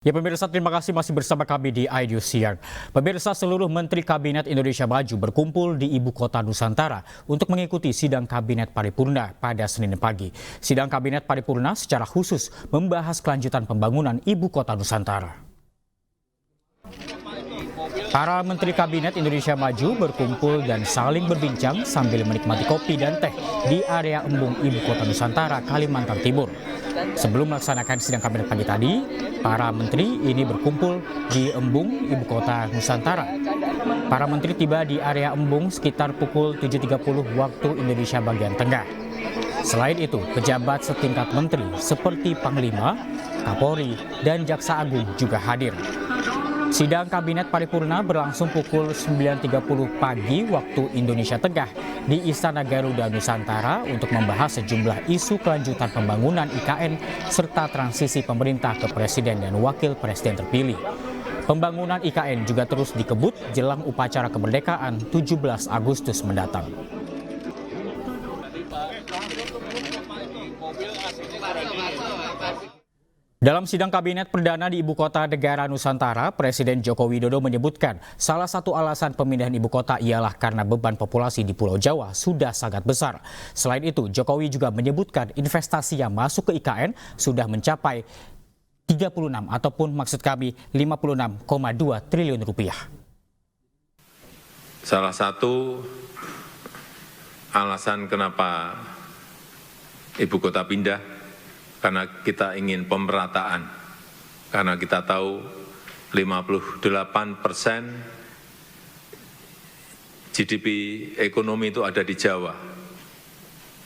Ya pemirsa, terima kasih masih bersama kami di iNews Siang. Pemirsa, seluruh Menteri Kabinet Indonesia Maju berkumpul di Ibu Kota Nusantara untuk mengikuti sidang Kabinet Paripurna pada Senin pagi. Sidang Kabinet Paripurna secara khusus membahas kelanjutan pembangunan Ibu Kota Nusantara. Para Menteri Kabinet Indonesia Maju berkumpul dan saling berbincang sambil menikmati kopi dan teh di area Embung Ibu Kota Nusantara, Kalimantan Timur. Sebelum melaksanakan sidang kabinet pagi tadi, para menteri ini berkumpul di Embung Ibu Kota Nusantara. Para menteri tiba di area Embung sekitar pukul 7.30 waktu Indonesia bagian tengah. Selain itu, pejabat setingkat menteri seperti Panglima, Kapolri, dan Jaksa Agung juga hadir. Sidang Kabinet Paripurna berlangsung pukul 9.30 pagi waktu Indonesia Tengah di Istana Garuda Nusantara untuk membahas sejumlah isu kelanjutan pembangunan IKN serta transisi pemerintah ke presiden dan wakil presiden terpilih. Pembangunan IKN juga terus dikebut jelang upacara kemerdekaan 17 Agustus mendatang. Dalam sidang kabinet perdana di Ibu Kota Negara Nusantara, Presiden Joko Widodo menyebutkan salah satu alasan pemindahan ibu kota ialah karena beban populasi di Pulau Jawa sudah sangat besar. Selain itu, Jokowi juga menyebutkan investasi yang masuk ke IKN sudah mencapai 36 ataupun maksud kami 56,2 triliun rupiah. Salah satu alasan kenapa ibu kota pindah karena kita ingin pemerataan, karena kita tahu 58% GDP ekonomi itu ada di Jawa,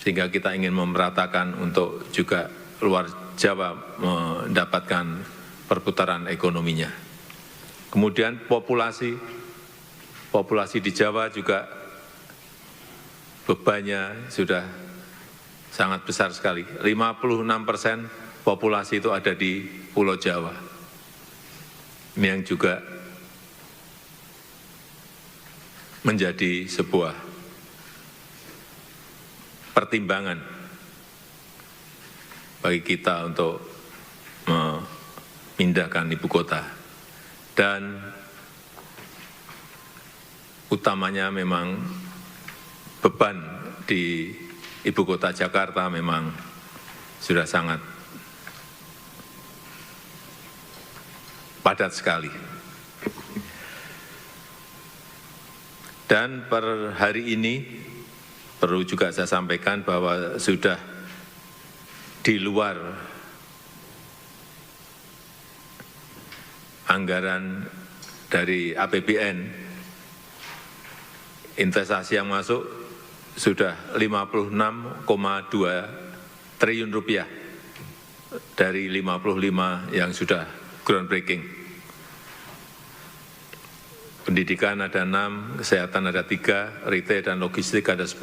sehingga kita ingin memeratakan untuk juga luar Jawa mendapatkan perputaran ekonominya. Kemudian populasi di Jawa juga bebannya sudah sangat besar sekali, 56% populasi itu ada di Pulau Jawa. Ini yang juga menjadi sebuah pertimbangan bagi kita untuk memindahkan ibu kota. Dan utamanya memang beban di Ibu kota Jakarta memang sudah sangat padat sekali. Dan per hari ini perlu juga saya sampaikan bahwa sudah di luar anggaran dari APBN, investasi yang masuk sudah 56,2 triliun rupiah dari 55 yang sudah groundbreaking. Pendidikan ada 6, kesehatan ada 3, retail dan logistik ada 10,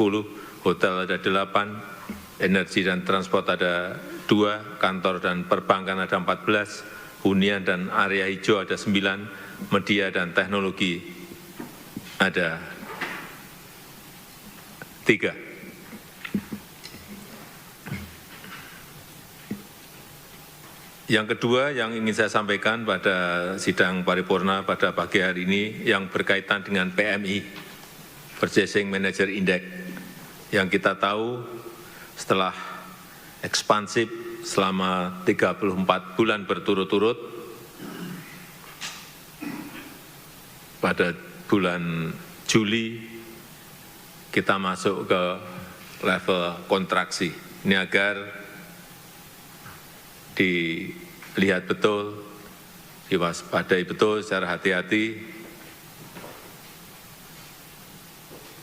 hotel ada 8, energi dan transport ada 2, kantor dan perbankan ada 14, hunian dan area hijau ada 9, media dan teknologi ada 3. Yang kedua yang ingin saya sampaikan pada sidang paripurna pada pagi hari ini yang berkaitan dengan PMI, Purchasing Manager Index, yang kita tahu setelah ekspansif selama 34 bulan berturut-turut, pada bulan Juli kita masuk ke level kontraksi. Ini agar dilihat betul, diwaspadai betul secara hati-hati,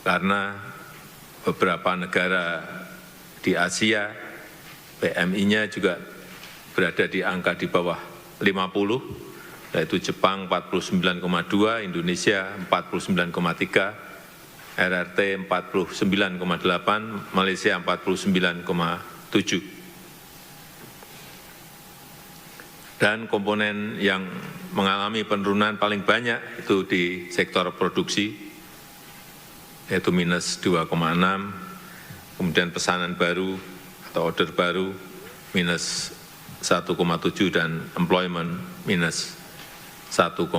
karena beberapa negara di Asia, PMI-nya juga berada di angka di bawah 50, yaitu Jepang 49,2, Indonesia 49,3, RRT 49,8, Malaysia 49,7. Dan komponen yang mengalami penurunan paling banyak itu di sektor produksi, yaitu minus 2,6, kemudian pesanan baru atau order baru minus 1,7 dan employment minus 1,4.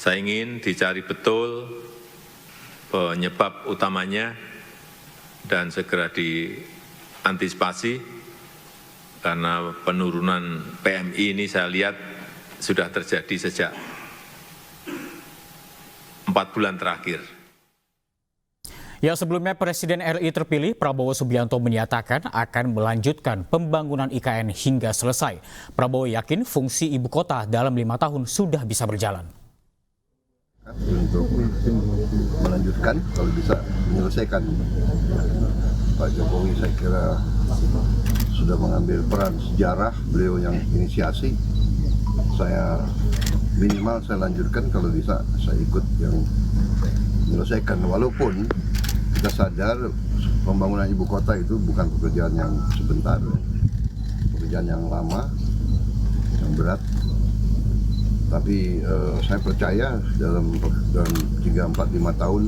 Saya ingin dicari betul penyebab utamanya dan segera diantisipasi karena penurunan PMI ini saya lihat sudah terjadi sejak 4 bulan terakhir. Ya, sebelumnya Presiden RI terpilih Prabowo Subianto menyatakan akan melanjutkan pembangunan IKN hingga selesai. Prabowo yakin fungsi ibu kota dalam 5 tahun sudah bisa berjalan. Untuk melanjutkan, kalau bisa menyelesaikan. Pak Jokowi saya kira sudah mengambil peran sejarah, beliau yang inisiasi. Saya minimal saya lanjutkan, kalau bisa saya ikut yang menyelesaikan. Walaupun kita sadar pembangunan ibu kota itu bukan pekerjaan yang sebentar, pekerjaan yang lama, yang berat. Tapi saya percaya dalam 3, 4, 5 tahun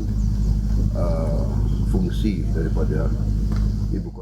fungsi daripada ibu kota.